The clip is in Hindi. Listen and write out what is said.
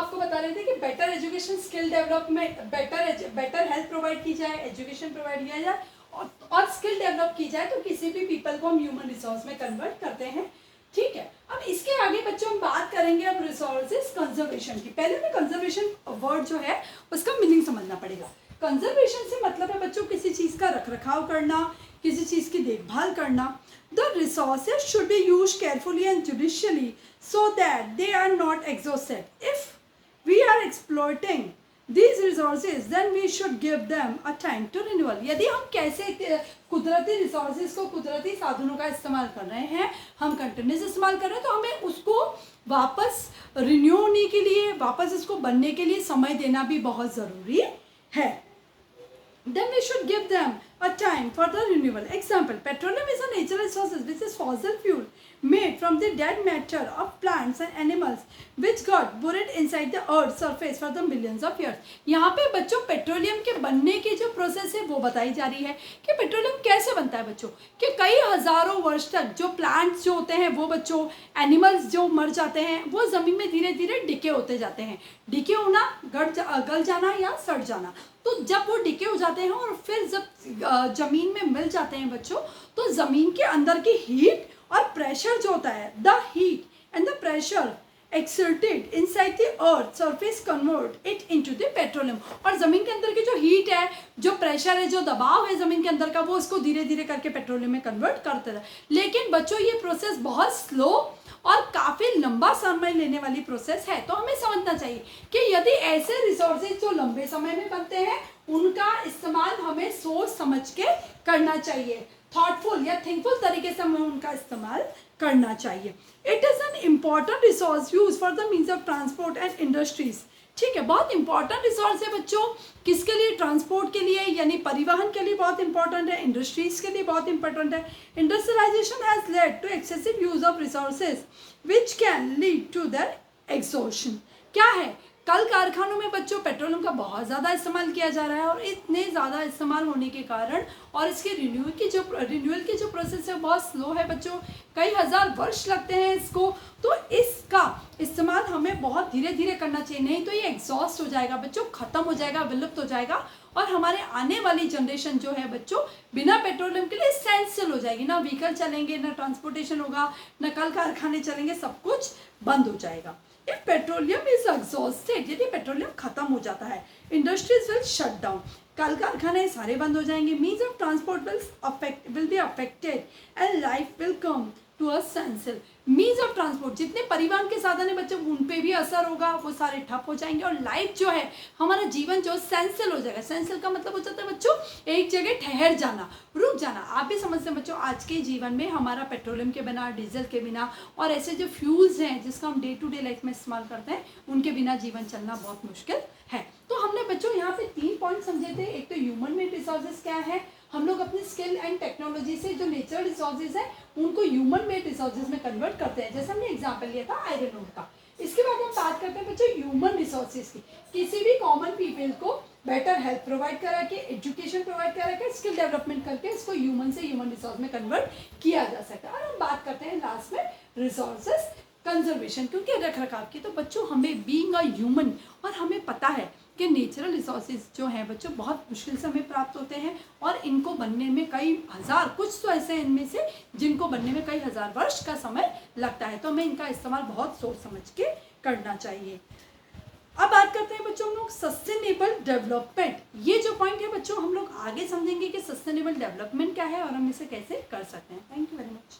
आपको बता रहे थे कि better education skill development, better health provide की जाए, एजुकेशन प्रोवाइड किया जाए और स्किल डेवलप की जाए, तो किसी भी पीपल को हम ह्यूमन रिसोर्स में कन्वर्ट करते हैं। ठीक है, अब इसके आगे बच्चों हम बात करेंगे अब रिसोर्सेज कंजर्वेशन की। पहले में कंजर्वेशन वर्ड जो है उसका मीनिंग समझना पड़ेगा। कंजर्वेशन से मतलब है बच्चों किसी चीज का रख रखाव करना, किसी चीज की देखभाल करना। The resources should be used carefully and judicially so that they are not exhausted. If we are exploiting these resources, then we should give them a time to renewal. यदि हम कैसे कुदरती रिसोर्सेज को, कुदरती साधनों का इस्तेमाल कर रहे हैं, हम कंटिन्यूस इस्तेमाल कर रहे हैं, तो हमें उसको वापस रिन्यू होने के लिए, वापस इसको बनने के लिए समय देना भी बहुत ज़रूरी है। Then we should give them a time for the renewal. Example, petroleum is a natural resource which is fossil fuel made from the dead matter of plants and animals which got buried inside the earth's surface for the millions of years. यहाँ पे बच्चों पेट्रोलियम के बनने की जो प्रोसेस है वो बताई जा रही है कि पेट्रोलियम कैसे बनता है बच्चों, कि कई हजारों वर्ष तक जो प्लांट्स जो होते हैं वो बच्चों, एनिमल्स जो मर जाते हैं वो ज़मीन में धीरे धीरे डिके होते जाते हैं। डिके होना, गल जाना या सड़ जाना। तो जब वो डिके हो जाते हैं और फिर जब ज़मीन में मिल जाते हैं बच्चों, तो ज़मीन के अंदर की हीट और प्रेशर जो होता है, the heat and the pressure exerted inside the earth surface convert it into the petroleum. और ज़मीन के अंदर की जो हीट है, जो प्रेशर है, जो दबाव है ज़मीन के अंदर का, वो उसको धीरे धीरे करके पेट्रोलियम में कन्वर्ट करते रहे। लेकिन बच्चों ये प्रोसेस बहुत स्लो और काफ़ी लंबा समय लेने वाली प्रोसेस है। तो हमें समझना चाहिए कि यदि ऐसे रिसोर्सेज जो लंबे समय में बनते हैं उनका इस्तेमाल हमें सोच समझ के करना चाहिए, थॉटफुल या थिंकफुल तरीके से हमें उनका इस्तेमाल करना चाहिए। It is an important resource use for the means of transport and industries. ठीक है, बहुत इंपॉर्टेंट रिसोर्स है बच्चों, किसके लिए? ट्रांसपोर्ट के लिए, यानी परिवहन के लिए बहुत इंपॉर्टेंट है, इंडस्ट्रीज के लिए बहुत इंपॉर्टेंट है। Industrialization has led to excessive use of resources which can lead to their exhaustion. क्या है? कल कारखानों में बच्चों पेट्रोलियम का बहुत ज़्यादा इस्तेमाल किया जा रहा है और इतने ज़्यादा इस्तेमाल होने के कारण और इसके रिन्यूअल की जो प्रोसेस है बहुत स्लो है बच्चों, कई हज़ार वर्ष लगते हैं इसको। तो इसका इस्तेमाल हमें बहुत धीरे धीरे करना चाहिए, नहीं तो ये एग्जॉस्ट हो जाएगा बच्चों, ख़त्म हो जाएगा, विलुप्त हो जाएगा और हमारे आने वाली जनरेशन जो है बच्चों बिना पेट्रोलियम के लिए एसेंशियल हो जाएगी। ना व्हीकल चलेंगे, ना ट्रांसपोर्टेशन होगा, ना कल कारखाने चलेंगे, सब कुछ बंद हो जाएगा। If petroleum is exhausted, यदि पेट्रोलियम खत्म हो जाता है, इंडस्ट्रीज विल शट डाउन, कल कारखाने सारे बंद हो जाएंगे, means of transport will be affected and life will come to a standstill. Means of transport, जितने परिवहन के साधन है बच्चों उन पे भी असर होगा, वो सारे ठप हो जाएंगे और लाइफ जो है, हमारा जीवन जो स्टैंडस्टिल हो जाएगा। स्टैंडस्टिल का मतलब हो जाता है बच्चों एक जगह ठहर जाना, रुक जाना। आप भी समझते हैं बच्चों, आज के जीवन में हमारा पेट्रोलियम के बिना, डीजल के बिना और ऐसे जो फ्यूल्स हैं जिसका हम डे टू डे लाइफ में इस्तेमाल करते हैं, उनके बिना जीवन चलना बहुत मुश्किल है। तो हमने बच्चों यहाँ पे 3 पॉइंट समझे थे। एक तो ह्यूमन मेड रिसोर्सेज क्या है, हम लोग अपनी स्किल एंड टेक्नोलॉजी से जो नेचुरल रिसोर्सेज है उनको ह्यूमन मेड रिसोर्सेज में कन्वर्ट करते हैं, जैसे हमने एग्जांपल लिया था आयरन ओर का। इसके बाद हम बात करते हैं बच्चों ह्यूमन रिसोर्सेज की, किसी भी कॉमन पीपल को बेटर हेल्थ प्रोवाइड करा के, एजुकेशन प्रोवाइड करा के, स्किल डेवलपमेंट करके इसको ह्यूमन से ह्यूमन रिसोर्स में कन्वर्ट किया जा सकता है। और हम बात करते हैं लास्ट में रिसोर्सेज कंजर्वेशन, क्योंकि रख रखाव की। तो बच्चों हमें बीइंग अ ह्यूमन, और हमें पता है कि नेचुरल रिसोर्सेज जो हैं बच्चों बहुत मुश्किल से हमें प्राप्त होते हैं और इनको बनने में कई हज़ार, कुछ तो ऐसे हैं इनमें से जिनको बनने में कई हज़ार वर्ष का समय लगता है। तो हमें इनका इस्तेमाल बहुत सोच समझ के करना चाहिए। अब बात करते हैं बच्चों हम लोग सस्टेनेबल डेवलपमेंट। ये जो पॉइंट है बच्चों हम लोग आगे समझेंगे कि सस्टेनेबल डेवलपमेंट क्या है और हम इसे कैसे कर सकते हैं। Thank you very much.